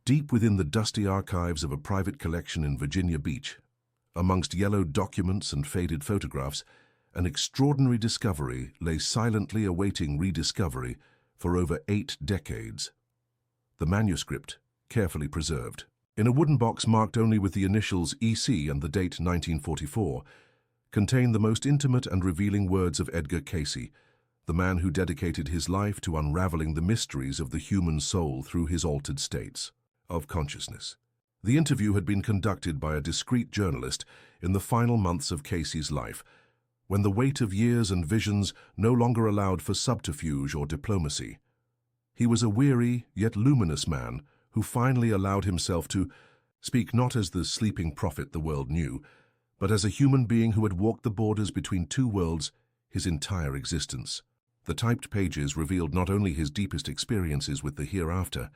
Deep within the dusty archives of a private collection in Virginia Beach, amongst yellowed documents and faded photographs, an extraordinary discovery lay silently awaiting rediscovery for over 8 decades. The manuscript, carefully preserved, in a wooden box marked only with the initials EC and the date 1944, contained the most intimate and revealing words of Edgar Cayce, the man who dedicated his life to unraveling the mysteries of the human soul through his altered states of consciousness. The interview had been conducted by a discreet journalist in the final months of Cayce's life, when the weight of years and visions no longer allowed for subterfuge or diplomacy. He was a weary yet luminous man who finally allowed himself to speak not as the sleeping prophet the world knew, but as a human being who had walked the borders between two worlds his entire existence. The typed pages revealed not only his deepest experiences with the hereafter,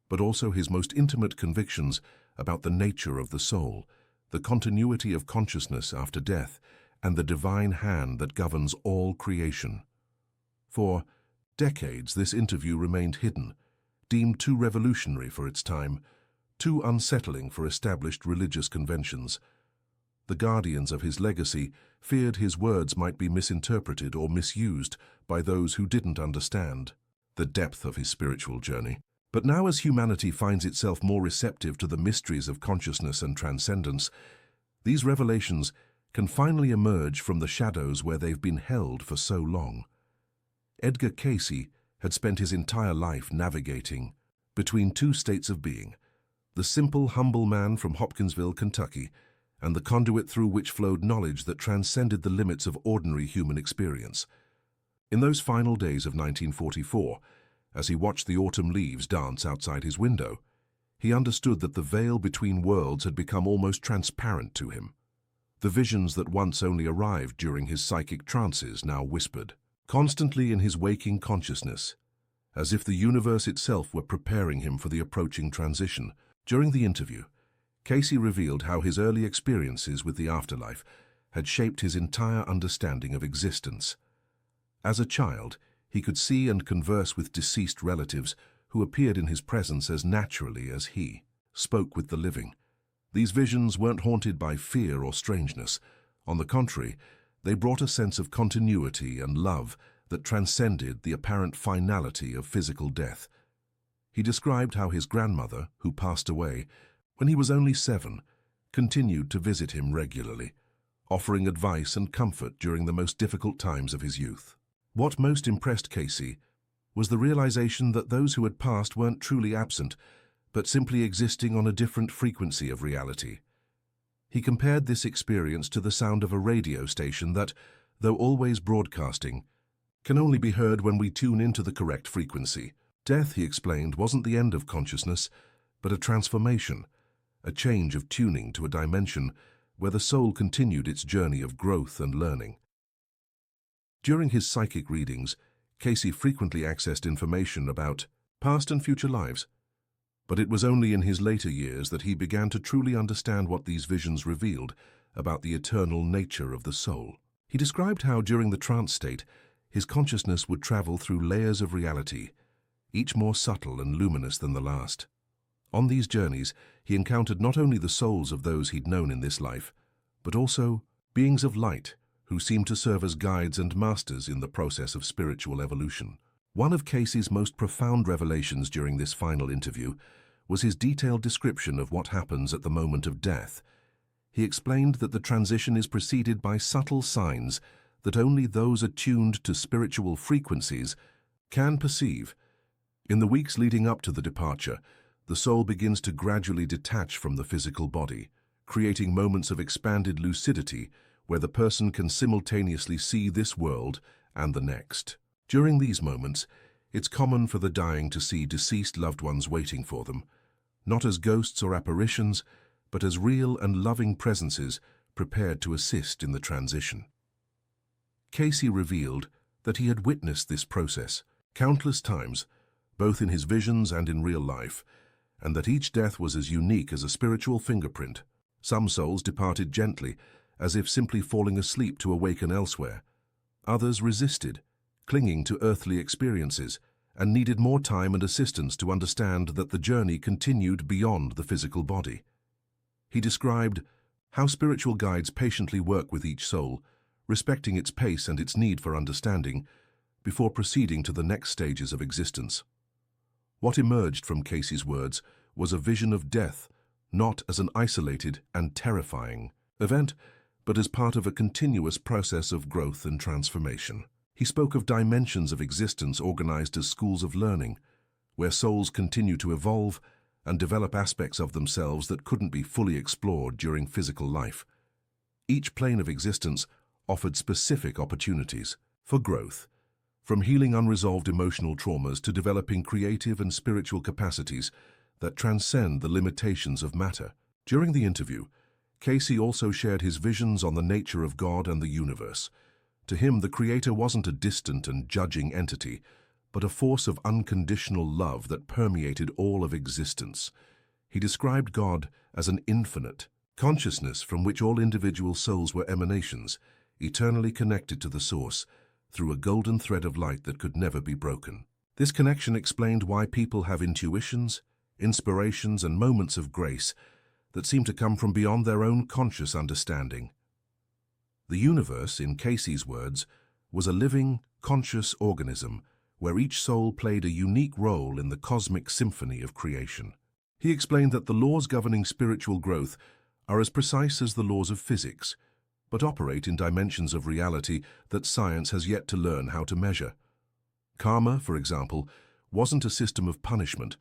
but also his most intimate convictions about the nature of the soul, the continuity of consciousness after death, and the divine hand that governs all creation. For decades, this interview remained hidden, deemed too revolutionary for its time, too unsettling for established religious conventions. The guardians of his legacy feared his words might be misinterpreted or misused by those who didn't understand the depth of his spiritual journey. But now, as humanity finds itself more receptive to the mysteries of consciousness and transcendence, these revelations can finally emerge from the shadows where they've been held for so long. Edgar Cayce had spent his entire life navigating between two states of being, the simple, humble man from Hopkinsville, Kentucky, and the conduit through which flowed knowledge that transcended the limits of ordinary human experience. In those final days of 1944, as he watched the autumn leaves dance outside his window, he understood that the veil between worlds had become almost transparent to him. The visions that once only arrived during his psychic trances now whispered, constantly in his waking consciousness, as if the universe itself were preparing him for the approaching transition. During the interview, Cayce revealed how his early experiences with the afterlife had shaped his entire understanding of existence. As a child, he could see and converse with deceased relatives who appeared in his presence as naturally as he spoke with the living. These visions weren't haunted by fear or strangeness. On the contrary, they brought a sense of continuity and love that transcended the apparent finality of physical death. He described how his grandmother, who passed away when he was only 7, continued to visit him regularly, offering advice and comfort during the most difficult times of his youth. What most impressed Cayce was the realization that those who had passed weren't truly absent, but simply existing on a different frequency of reality. He compared this experience to the sound of a radio station that, though always broadcasting, can only be heard when we tune into the correct frequency. Death, he explained, wasn't the end of consciousness, but a transformation, a change of tuning to a dimension where the soul continued its journey of growth and learning. During his psychic readings, Cayce frequently accessed information about past and future lives, but it was only in his later years that he began to truly understand what these visions revealed about the eternal nature of the soul. He described how during the trance state, his consciousness would travel through layers of reality, each more subtle and luminous than the last. On these journeys, he encountered not only the souls of those he'd known in this life, but also beings of light who seemed to serve as guides and masters in the process of spiritual evolution. One of Cayce's most profound revelations during this final interview was his detailed description of what happens at the moment of death. He explained that the transition is preceded by subtle signs that only those attuned to spiritual frequencies can perceive. In the weeks leading up to the departure, the soul begins to gradually detach from the physical body, creating moments of expanded lucidity where the person can simultaneously see this world and the next. During these moments, it's common for the dying to see deceased loved ones waiting for them, not as ghosts or apparitions, but as real and loving presences prepared to assist in the transition. Cayce revealed that he had witnessed this process countless times, both in his visions and in real life, and that each death was as unique as a spiritual fingerprint. Some souls departed gently, as if simply falling asleep to awaken elsewhere. Others resisted, clinging to earthly experiences and needed more time and assistance to understand that the journey continued beyond the physical body. He described how spiritual guides patiently work with each soul, respecting its pace and its need for understanding, before proceeding to the next stages of existence. What emerged from Cayce's words was a vision of death, not as an isolated and terrifying event, but as part of a continuous process of growth and transformation. He spoke of dimensions of existence organized as schools of learning, where souls continue to evolve and develop aspects of themselves that couldn't be fully explored during physical life. Each plane of existence offered specific opportunities for growth, from healing unresolved emotional traumas to developing creative and spiritual capacities that transcend the limitations of matter. During the interview, Cayce also shared his visions on the nature of God and the universe. To him, the Creator wasn't a distant and judging entity, but a force of unconditional love that permeated all of existence. He described God as an infinite consciousness from which all individual souls were emanations, eternally connected to the Source, through a golden thread of light that could never be broken. This connection explained why people have intuitions, inspirations, and moments of grace that seem to come from beyond their own conscious understanding. The universe, in Cayce's words, was a living, conscious organism where each soul played a unique role in the cosmic symphony of creation. He explained that the laws governing spiritual growth are as precise as the laws of physics, but operate in dimensions of reality that science has yet to learn how to measure. Karma, for example, wasn't a system of punishment,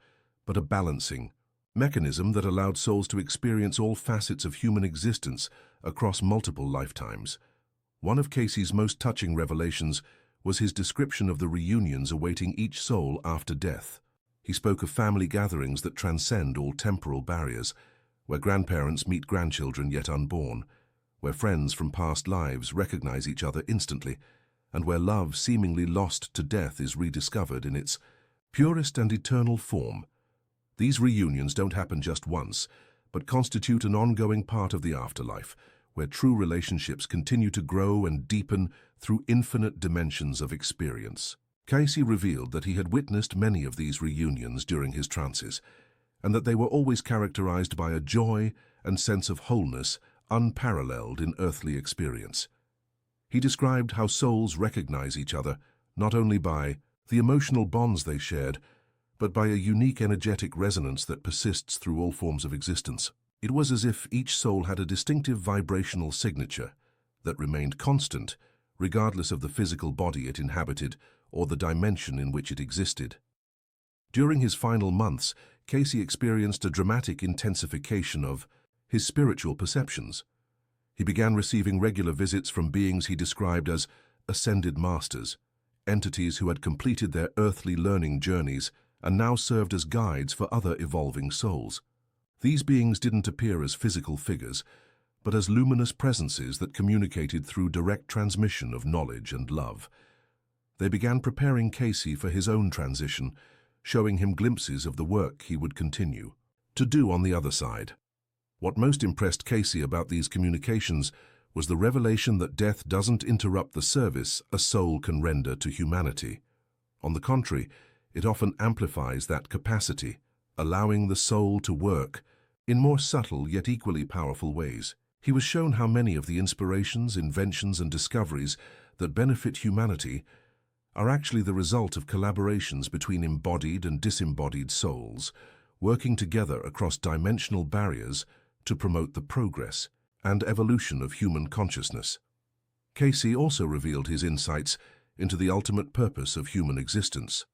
but a balancing mechanism that allowed souls to experience all facets of human existence across multiple lifetimes. One of Cayce's most touching revelations was his description of the reunions awaiting each soul after death. He spoke of family gatherings that transcend all temporal barriers, where grandparents meet grandchildren yet unborn, where friends from past lives recognize each other instantly, and where love seemingly lost to death is rediscovered in its purest and eternal form. These reunions don't happen just once, but constitute an ongoing part of the afterlife, where true relationships continue to grow and deepen through infinite dimensions of experience. Cayce revealed that he had witnessed many of these reunions during his trances, and that they were always characterized by a joy and sense of wholeness unparalleled in earthly experience. He described how souls recognize each other not only by the emotional bonds they shared, but by a unique energetic resonance that persists through all forms of existence. It was as if each soul had a distinctive vibrational signature that remained constant, regardless of the physical body it inhabited or the dimension in which it existed. During his final months, Cayce experienced a dramatic intensification of his spiritual perceptions. He began receiving regular visits from beings he described as ascended masters, entities who had completed their earthly learning journeys and now served as guides for other evolving souls. These beings didn't appear as physical figures, but as luminous presences that communicated through direct transmission of knowledge and love. They began preparing Cayce for his own transition, showing him glimpses of the work he would continue to do on the other side. What most impressed Cayce about these communications was the revelation that death doesn't interrupt the service a soul can render to humanity. On the contrary, it often amplifies that capacity, allowing the soul to work in more subtle yet equally powerful ways. He was shown how many of the inspirations, inventions, and discoveries that benefit humanity are actually the result of collaborations between embodied and disembodied souls, working together across dimensional barriers to promote the progress and evolution of human consciousness. Cayce also revealed his insights into the ultimate purpose of human existence.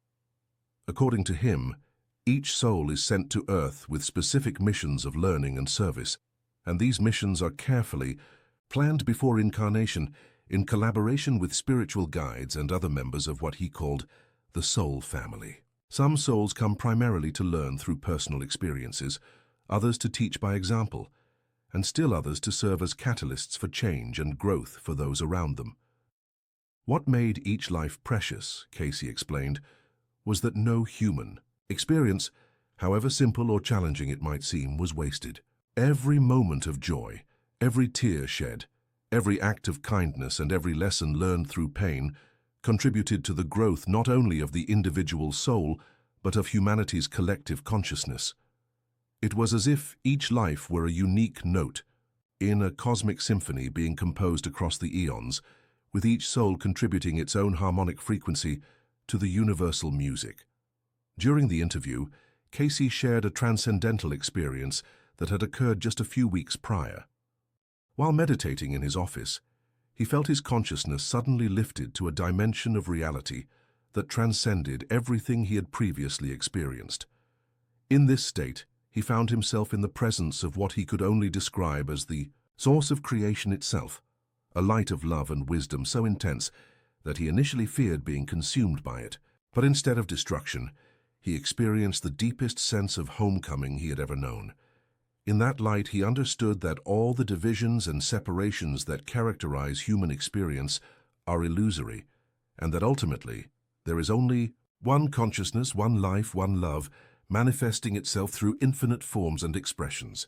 According to him, each soul is sent to Earth with specific missions of learning and service, and these missions are carefully planned before incarnation in collaboration with spiritual guides and other members of what he called the soul family. Some souls come primarily to learn through personal experiences, others to teach by example, and still others to serve as catalysts for change and growth for those around them. What made each life precious, Cayce explained, was that no human experience, however simple or challenging it might seem, was wasted. Every moment of joy, every tear shed, every act of kindness, and every lesson learned through pain contributed to the growth not only of the individual soul, but of humanity's collective consciousness. It was as if each life were a unique note in a cosmic symphony being composed across the eons, with each soul contributing its own harmonic frequency to the universal music. During the interview, Cayce shared a transcendental experience that had occurred just a few weeks prior. While meditating in his office, he felt his consciousness suddenly lifted to a dimension of reality that transcended everything he had previously experienced. In this state, he found himself in the presence of what he could only describe as the source of creation itself, a light of love and wisdom so intense that he initially feared being consumed by it. But instead of destruction, he experienced the deepest sense of homecoming he had ever known. In that light, he understood that all the divisions and separations that characterize human experience are illusory, and that ultimately there is only one consciousness, one life, one love, manifesting itself through infinite forms and expressions.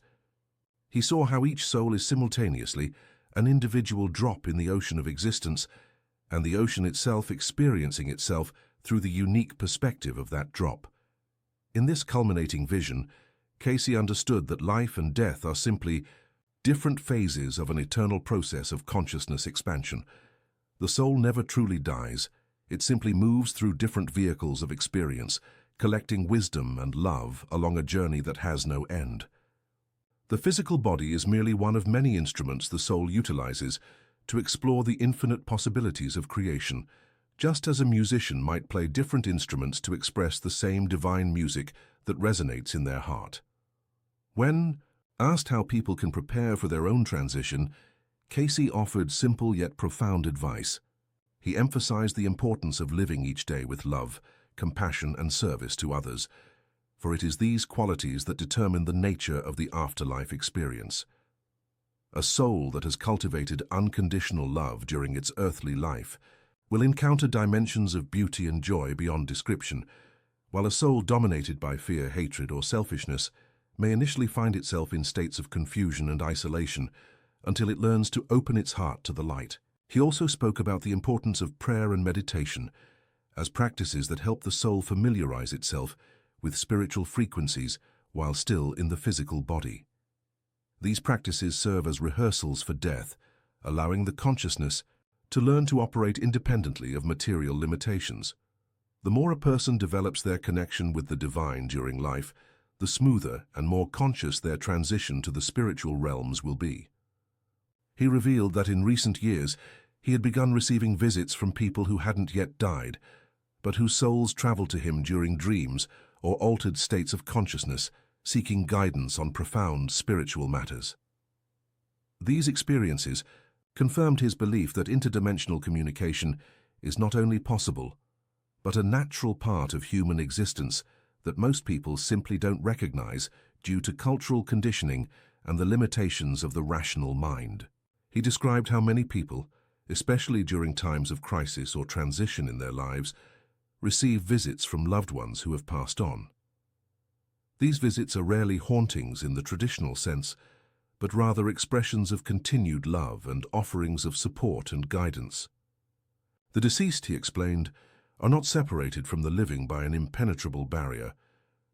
He saw how each soul is simultaneously an individual drop in the ocean of existence, and the ocean itself experiencing itself through the unique perspective of that drop. In this culminating vision, Cayce understood that life and death are simply different phases of an eternal process of consciousness expansion. The soul never truly dies. It simply moves through different vehicles of experience, collecting wisdom and love along a journey that has no end. The physical body is merely one of many instruments the soul utilizes to explore the infinite possibilities of creation, just as a musician might play different instruments to express the same divine music that resonates in their heart. When asked how people can prepare for their own transition, Cayce offered simple yet profound advice. He emphasized the importance of living each day with love, compassion, and service to others, for it is these qualities that determine the nature of the afterlife experience. A soul that has cultivated unconditional love during its earthly life will encounter dimensions of beauty and joy beyond description, while a soul dominated by fear, hatred, or selfishness may initially find itself in states of confusion and isolation until it learns to open its heart to the light. He also spoke about the importance of prayer and meditation as practices that help the soul familiarize itself with spiritual frequencies while still in the physical body. These practices serve as rehearsals for death, allowing the consciousness to learn to operate independently of material limitations. The more a person develops their connection with the divine during life, the smoother and more conscious their transition to the spiritual realms will be. He revealed that in recent years he had begun receiving visits from people who hadn't yet died, but whose souls traveled to him during dreams or altered states of consciousness, seeking guidance on profound spiritual matters. These experiences confirmed his belief that interdimensional communication is not only possible, but a natural part of human existence that most people simply don't recognize due to cultural conditioning and the limitations of the rational mind. He described how many people, especially during times of crisis or transition in their lives, receive visits from loved ones who have passed on. These visits are rarely hauntings in the traditional sense, but rather expressions of continued love and offerings of support and guidance. The deceased, he explained, are not separated from the living by an impenetrable barrier,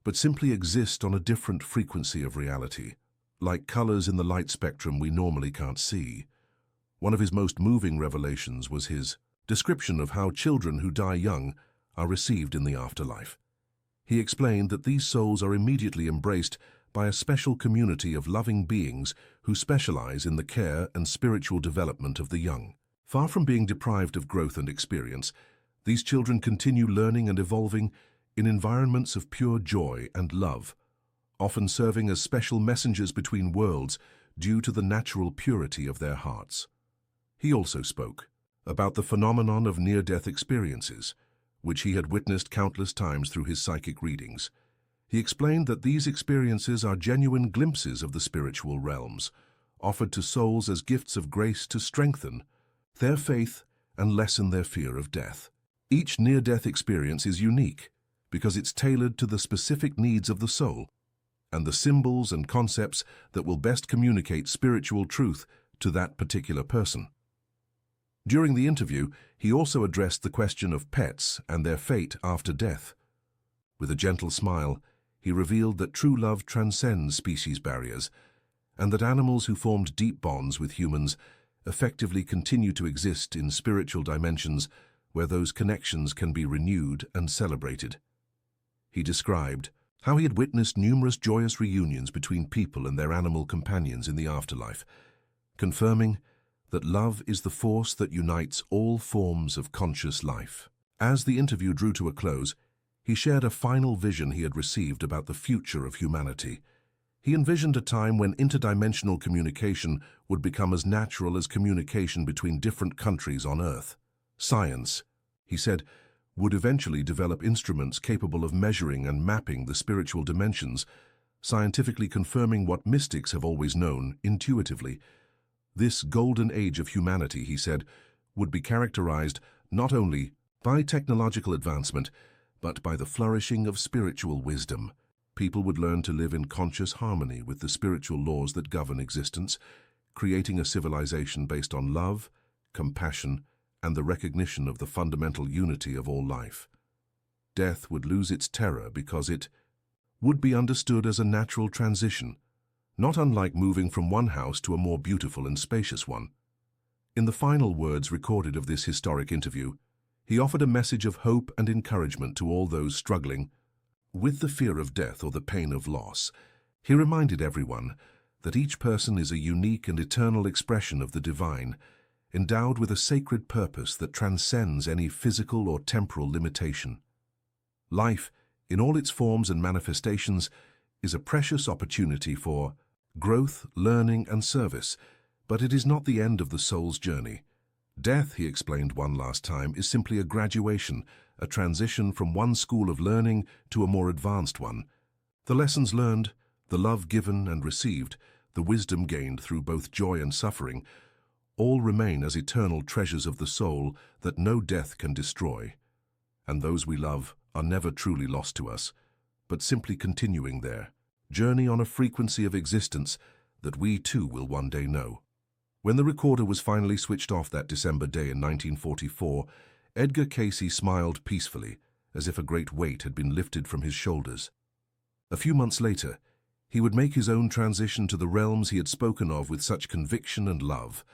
but simply exist on a different frequency of reality, like colors in the light spectrum we normally can't see. One of his most moving revelations was his description of how children who die young are received in the afterlife. He explained that these souls are immediately embraced by a special community of loving beings who specialize in the care and spiritual development of the young. Far from being deprived of growth and experience, these children continue learning and evolving in environments of pure joy and love, often serving as special messengers between worlds due to the natural purity of their hearts. He also spoke about the phenomenon of near-death experiences, which he had witnessed countless times through his psychic readings. He explained that these experiences are genuine glimpses of the spiritual realms, offered to souls as gifts of grace to strengthen their faith and lessen their fear of death. Each near-death experience is unique because it's tailored to the specific needs of the soul and the symbols and concepts that will best communicate spiritual truth to that particular person. During the interview, he also addressed the question of pets and their fate after death. With a gentle smile, he revealed that true love transcends species barriers, and that animals who formed deep bonds with humans effectively continue to exist in spiritual dimensions where those connections can be renewed and celebrated. He described how he had witnessed numerous joyous reunions between people and their animal companions in the afterlife, confirming that love is the force that unites all forms of conscious life. As the interview drew to a close, he shared a final vision he had received about the future of humanity. He envisioned a time when interdimensional communication would become as natural as communication between different countries on Earth. Science, he said, would eventually develop instruments capable of measuring and mapping the spiritual dimensions, scientifically confirming what mystics have always known intuitively. This golden age of humanity, he said, would be characterized not only by technological advancement, but by the flourishing of spiritual wisdom. People would learn to live in conscious harmony with the spiritual laws that govern existence, creating a civilization based on love, compassion, and the recognition of the fundamental unity of all life. Death would lose its terror because it would be understood as a natural transition, not unlike moving from one house to a more beautiful and spacious one. In the final words recorded of this historic interview, he offered a message of hope and encouragement to all those struggling with the fear of death or the pain of loss. He reminded everyone that each person is a unique and eternal expression of the divine, endowed with a sacred purpose that transcends any physical or temporal limitation. Life, in all its forms and manifestations, is a precious opportunity for growth, learning, and service, but it is not the end of the soul's journey. Death, he explained one last time, is simply a graduation, a transition from one school of learning to a more advanced one. The lessons learned, the love given and received, the wisdom gained through both joy and suffering, all remain as eternal treasures of the soul that no death can destroy. And those we love are never truly lost to us, but simply continuing their journey on a frequency of existence that we too will one day know. When the recorder was finally switched off that December day in 1944, Edgar Cayce smiled peacefully, as if a great weight had been lifted from his shoulders. A few months later, he would make his own transition to the realms he had spoken of with such conviction and love.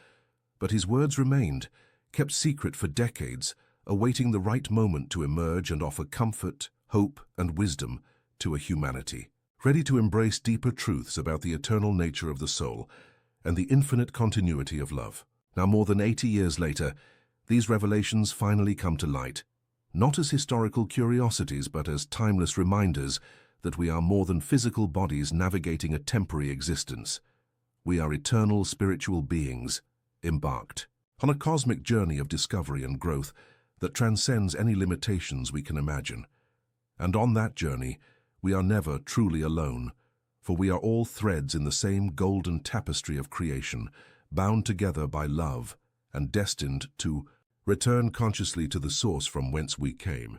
But his words remained, kept secret for decades, awaiting the right moment to emerge and offer comfort, hope, and wisdom to a humanity ready to embrace deeper truths about the eternal nature of the soul and the infinite continuity of love. Now, more than 80 years later, these revelations finally come to light, not as historical curiosities, but as timeless reminders that we are more than physical bodies navigating a temporary existence. We are eternal spiritual beings, embarked on a cosmic journey of discovery and growth that transcends any limitations we can imagine. And on that journey, we are never truly alone, for we are all threads in the same golden tapestry of creation, bound together by love and destined to return consciously to the source from whence we came.